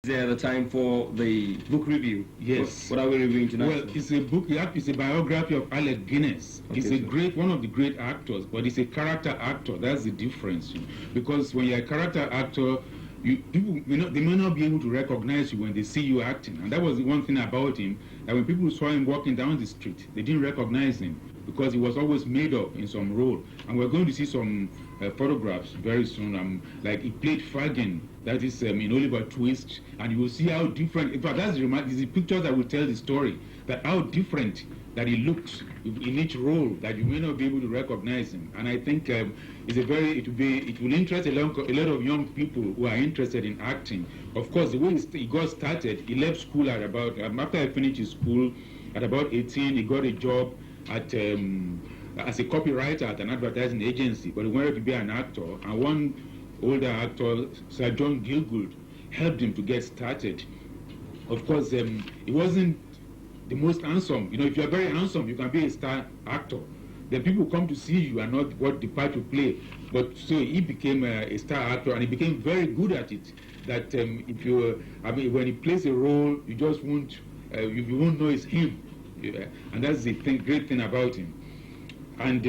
The time for the book review. Yes. What are we reviewing tonight? Well, it's a book. It's a biography of Alec Guinness. Okay, He's one of the great actors, but he's a character actor. That's the difference. Because when you're a character actor, people they may not be able to recognize you when they see you acting. And that was the one thing about him, that when people saw him walking down the street, they didn't recognize him because he was always made up in some role. And we're going to see some photographs very soon. Like he played Fagin, that is in Oliver Twist, and you will see how different. In fact, that's the pictures that will tell the story, that how different that he looks in each role, that you may not be able to recognize him. And I think it will interest a lot of young people who are interested in acting. Of course, the way he got started, he left school at about after he finished his school at about 18. He got a job at as a copywriter at an advertising agency, but he wanted to be an actor. And one older actor, Sir John Gielgud, helped him to get started. Of course, he wasn't the most handsome. If you're very handsome, you can be a star actor. Then people come to see you and not what the part you play. But so he became a star actor, and he became very good at it. That when he plays a role, you just won't know it's him. And that's the great thing about him. And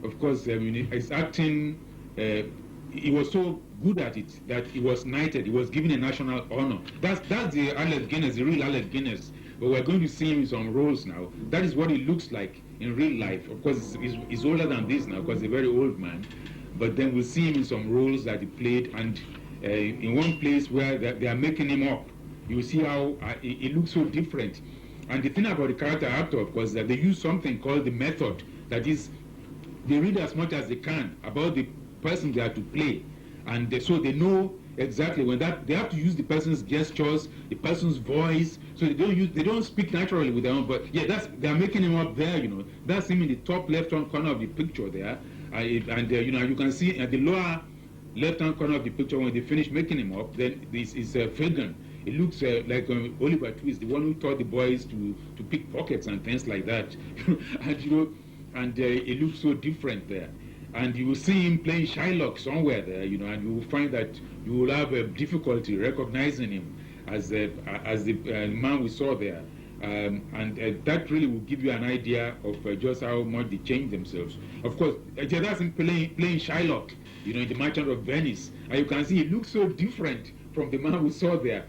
of course, his acting, he was so good at it that he was knighted. He was given a national honor. That's the Alec Guinness, the real Alec Guinness. But we're going to see him in some roles now. That is what he looks like in real life. Of course, he's older than this now because he's a very old man. But then we'll see him in some roles that he played, and in one place where they are making him up, you will see how he looks so different. And the thing about the character actor, of course, is that they use something called the method. That is, they read as much as they can about the person they are to play, and so they know exactly when they have to use the person's gestures, the person's voice. So they don't speak naturally with their own. But yeah, they are making him up there. That's him in the top left-hand corner of the picture there, and you can see at the lower left-hand corner of the picture when they finish making him up. Then this is Fagin. It looks like Oliver Twist, the one who taught the boys to pick pockets and things like that. And it looks so different there. And you will see him playing Shylock somewhere there, and you will find that you will have difficulty recognizing him as the man we saw there. And that really will give you an idea of just how much they change themselves. Of course, that's him playing Shylock, in The Merchant of Venice. And you can see he looks so different from the man we saw there.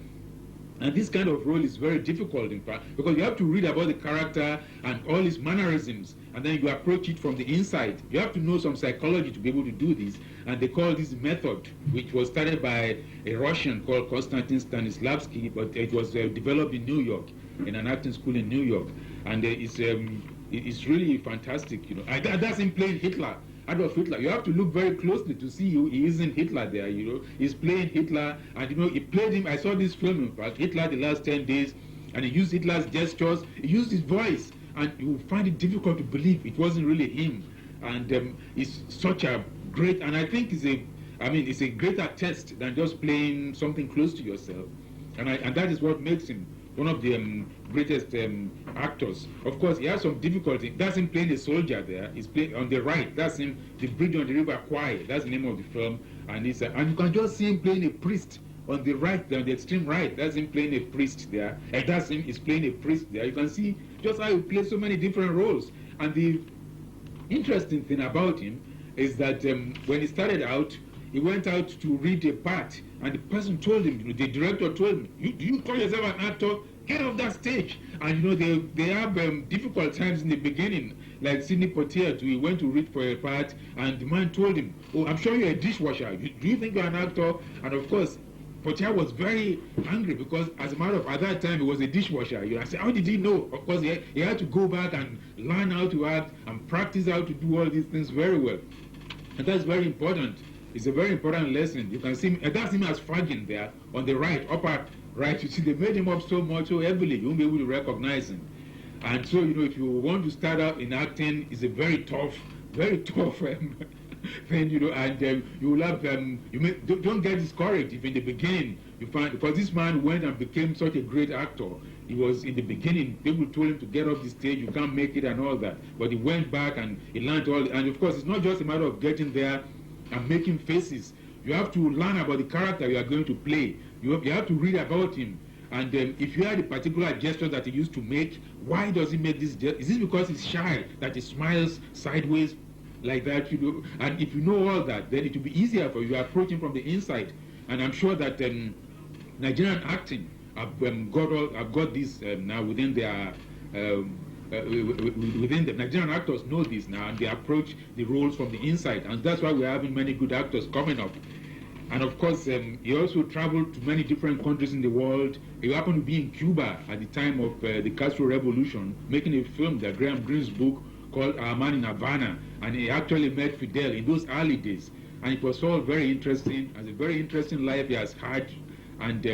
And this kind of role is very difficult, in fact, because you have to read about the character and all his mannerisms, and then you approach it from the inside. You have to know some psychology to be able to do this, and they call this method, which was started by a Russian called Konstantin Stanislavski, but it was developed in New York, in an acting school in New York, and it's really fantastic. That's him playing Hitler. Adolf Hitler. You have to look very closely to see he isn't Hitler there, He's playing Hitler, and he played him. I saw this film, in fact, Hitler the Last 10 Days, and he used Hitler's gestures, he used his voice, and you will find it difficult to believe it wasn't really him. And it's such a great, and I think it's a greater test than just playing something close to yourself. And that is what makes him one of the greatest actors. Of course, he has some difficulty. That's him playing a soldier there. He's playing on the right. That's him, The Bridge on the River Kwai. That's the name of the film. And and you can just see him playing a priest on the right, on the extreme right. That's him playing a priest there. And that's him, he's playing a priest there. You can see just how he plays so many different roles. And the interesting thing about him is that when he started out, he went out to read a part, and the person told him, the director told him, do you call yourself an actor? Get off that stage. And they have difficult times in the beginning, like Sidney Poitier too. He went to read for a part, and the man told him, oh, I'm sure you're a dishwasher. Do you think you're an actor? And of course, Poitier was very angry because, as a matter of at that time, he was a dishwasher. I said, how did he know? Of course, he had to go back and learn how to act and practice how to do all these things very well. And that's very important. It's a very important lesson. You can see him, that's him as Fagin there on the right, upper right. You see, they made him up so much, so heavily, you won't be able to recognize him. And so, if you want to start out in acting, it's a very tough thing, and you will have, don't get discouraged if in the beginning you find, because this man went and became such a great actor. He was, in the beginning, people told him to get off the stage, you can't make it and all that. But he went back and he learned and of course, it's not just a matter of getting there and making faces. You have to learn about the character you are going to play. You have to read about him. And if you had a particular gesture that he used to make, why does he make this gesture? Is this because he's shy, that he smiles sideways like that? And if you know all that, then it will be easier for you to approach him from the inside. And I'm sure that Nigerian acting have got this now within their within the Nigerian actors know this now, and they approach the roles from the inside, and that's why we're having many good actors coming up. And of course, he also traveled to many different countries in the world. He happened to be in Cuba at the time of the Castro Revolution, making a film, the Graham Greene's book, called Our Man in Havana, and he actually met Fidel in those early days. And it was all very interesting, as a very interesting life he has had, and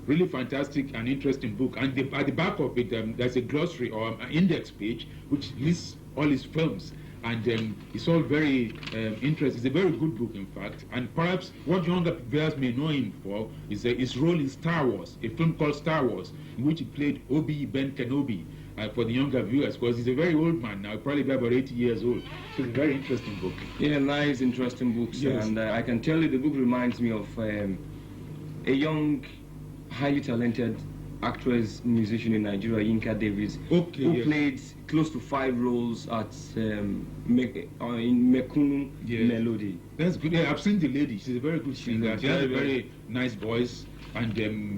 really fantastic and interesting book. And at the back of it, there's a glossary or an index page which lists all his films. And it's all very interesting. It's a very good book, in fact. And perhaps what younger viewers may know him for is his role in Star Wars, a film called Star Wars, in which he played Obi-Ben Kenobi for the younger viewers, because he's a very old man now, probably about 80 years old. So it's a very interesting book. Yeah, nice, interesting books. Yes. And I can tell you the book reminds me of a young, highly talented actress, musician in Nigeria, Yinka Davis, who played close to 5 roles at in Mekunu Melody. That's good. Yeah, I've seen the lady. She's a very good singer. She has a very nice voice. And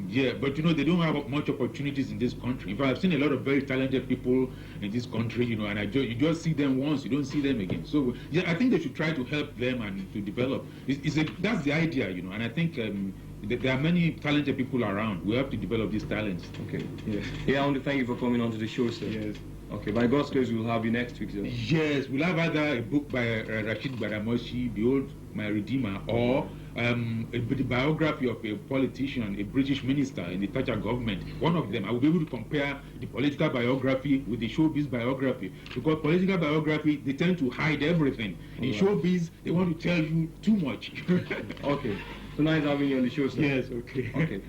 yeah, but you know, they don't have much opportunities in this country. In fact, I've seen a lot of very talented people in this country, you know, and you just see them once, you don't see them again. So yeah, I think they should try to help them and to develop. That's the idea, you know, and I think there are many talented people around. We have to develop these talents. Okay. Yeah. Yeah, I want to thank you for coming on to the show, sir. Yes. Okay, by God's grace, we'll have you next week, sir. Yes, we'll have either a book by Rashid Badamoshi, Behold My Redeemer, or the biography of a politician, a British minister in the Thatcher government. One of them, I will be able to compare the political biography with the showbiz biography, because political biography, they tend to hide everything. In showbiz, they want to tell you too much. Okay. So nice having you on the show, sir. Yes, okay. Okay.